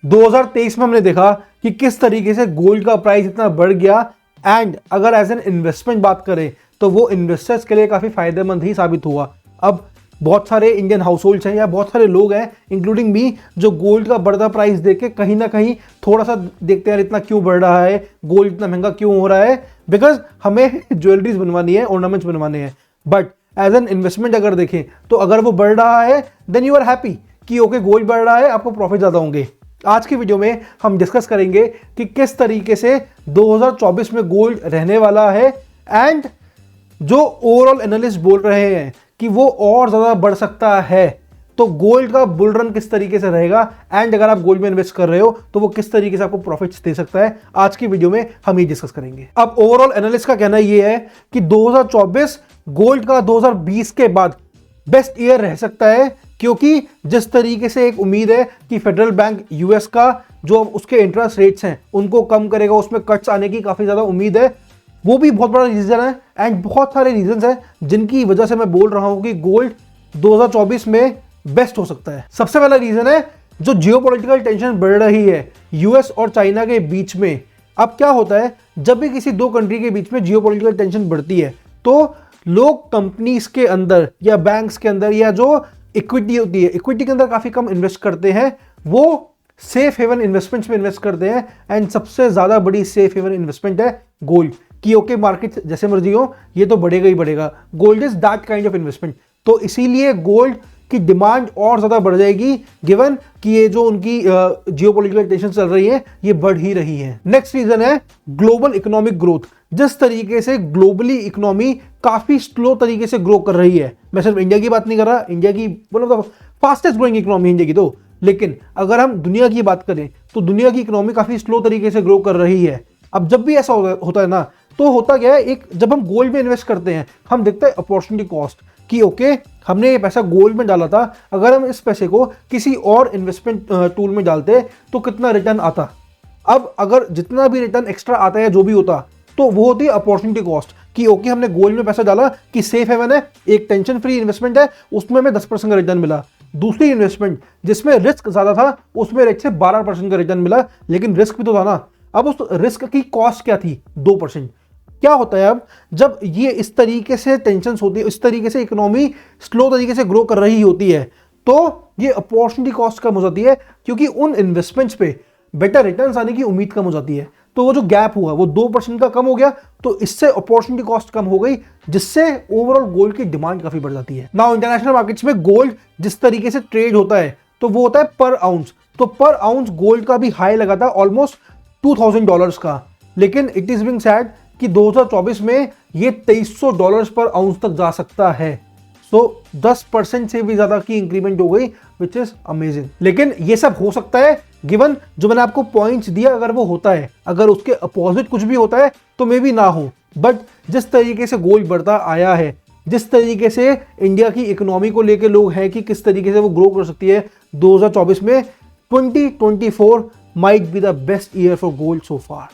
2023 में हमने देखा कि किस तरीके से गोल्ड का प्राइस इतना बढ़ गया एंड अगर एज एन इन्वेस्टमेंट बात करें तो वो इन्वेस्टर्स के लिए काफ़ी फायदेमंद ही साबित हुआ। अब बहुत सारे इंडियन हाउस होल्ड्स हैं या बहुत सारे लोग हैं इंक्लूडिंग मी जो गोल्ड का बढ़ता प्राइस देख के कहीं ना कहीं थोड़ा सा देखते हैं इतना क्यों बढ़ रहा है, गोल्ड इतना महंगा क्यों हो रहा है, बिकॉज हमें ज्वेलरीज बनवानी है, ऑर्नामेंट्स बनवाने हैं। बट एज एन इन्वेस्टमेंट अगर देखें तो अगर वो बढ़ रहा है देन यू आर हैप्पी कि ओके गोल्ड बढ़ रहा है, आपको प्रॉफिट ज़्यादा होंगे। आज की वीडियो में हम डिस्कस करेंगे कि किस तरीके से 2024 में गोल्ड रहने वाला है एंड जो ओवरऑल एनालिस्ट बोल रहे हैं कि वो और ज़्यादा बढ़ सकता है, तो गोल्ड का बुल रन किस तरीके से रहेगा एंड अगर आप गोल्ड में इन्वेस्ट कर रहे हो तो वो किस तरीके से आपको प्रॉफिट्स दे सकता है, आज की वीडियो में हम ये डिस्कस करेंगे। अब ओवरऑल एनालिस्ट का कहना ये है कि 2024 गोल्ड का 2020 के बाद बेस्ट ईयर रह सकता है, क्योंकि जिस तरीके से एक उम्मीद है कि फेडरल बैंक यूएस का जो उसके इंटरेस्ट रेट्स हैं उनको कम करेगा, उसमें कट्स आने की काफ़ी ज़्यादा उम्मीद है, वो भी बहुत बड़ा रीज़न है एंड बहुत सारे रीजंस हैं जिनकी वजह से मैं बोल रहा हूं कि गोल्ड 2024 में बेस्ट हो सकता है। सबसे पहला रीजन है जो जियोपॉलिटिकल टेंशन बढ़ रही है यूएस और चाइना के बीच में। अब क्या होता है जब भी किसी दो कंट्री के बीच में जियोपॉलिटिकल टेंशन बढ़ती है तो लोग कंपनीज के अंदर या बैंक्स के अंदर या जो इक्विटी होती है, इक्विटी के अंदर काफ़ी कम इन्वेस्ट करते हैं, वो सेफ हेवन इन्वेस्टमेंट्स में इन्वेस्ट करते हैं एंड सबसे ज़्यादा बड़ी सेफ हेवन इन्वेस्टमेंट है गोल्ड कि ओके मार्केट जैसे मर्जी हो ये तो बढ़ेगा ही बढ़ेगा। Gold is that kind of investment, तो इसीलिए गोल्ड की डिमांड और ज़्यादा बढ़ जाएगी गिवन कि ये जो उनकी जियोपॉलिटिकल टेंशन चल रही है ये बढ़ ही रही है। नेक्स्ट रीजन है ग्लोबल इकोनॉमिक ग्रोथ। जिस तरीके से ग्लोबली इकोनॉमी काफ़ी स्लो तरीके से ग्रो कर रही है, मैं सिर्फ इंडिया की बात नहीं कर रहा, इंडिया की one of the fastest growing economy India की तो, लेकिन अगर हम दुनिया की बात करें तो दुनिया की इकोनॉमी काफ़ी स्लो तरीके से ग्रो कर रही है। अब जब भी ऐसा होता है ना तो होता क्या है, एक जब हम गोल्ड में इन्वेस्ट करते हैं हम देखते हैं अपॉर्चुनिटी कॉस्ट कि ओके हमने ये पैसा गोल्ड में डाला था, अगर हम इस पैसे को किसी और इन्वेस्टमेंट टूल में डालते तो कितना रिटर्न आता। अब अगर जितना भी रिटर्न एक्स्ट्रा आता है जो भी होता तो वो होती है अपॉर्चुनिटी कॉस्ट कि ओके हमने गोल्ड में पैसा डाला कि सेफ हेवन है, एक टेंशन फ्री इन्वेस्टमेंट है, उसमें हमें 10% का रिटर्न मिला। दूसरी इन्वेस्टमेंट जिसमें रिस्क ज़्यादा था उसमें रेट से 12% का रिटर्न मिला, लेकिन रिस्क भी तो था ना। अब उस रिस्क की कॉस्ट क्या थी? 2%। क्या होता है अब जब ये इस तरीके से टेंशन होती है, इस तरीके से इकोनॉमी स्लो तरीके से ग्रो कर रही होती है तो ये अपॉर्चुनिटी कॉस्ट कम हो जाती है, क्योंकि उन इन्वेस्टमेंट्स पे बेटर रिटर्न्स आने की उम्मीद कम हो जाती है। तो वो जो गैप हुआ वो 2% का कम हो गया, तो इससे अपॉर्चुनिटी कॉस्ट कम हो गई, जिससे ओवरऑल गोल्ड की डिमांड काफी बढ़ जाती है। नाउ इंटरनेशनल मार्केट्स में गोल्ड जिस तरीके से ट्रेड होता है तो वो होता है पर आउंस, तो पर आउंस गोल्ड का भी हाई लगा था ऑलमोस्ट $2000 का, लेकिन इट इज बीइंग सैड कि 2024 में ये $2300 पर आउंस तक जा सकता है। सो 10% से भी ज्यादा की इंक्रीमेंट हो गई, विच इज अमेजिंग। लेकिन ये सब हो सकता है गिवन जो मैंने आपको पॉइंट्स दिया, अगर वो होता है, अगर उसके अपोजिट कुछ भी होता है तो मे बी ना हो। बट जिस तरीके से गोल्ड बढ़ता आया है, जिस तरीके से इंडिया की इकोनॉमी को लेकर लोग हैं कि किस तरीके से वो ग्रो कर सकती है 2024 में, 2024 might be the best year for gold so far.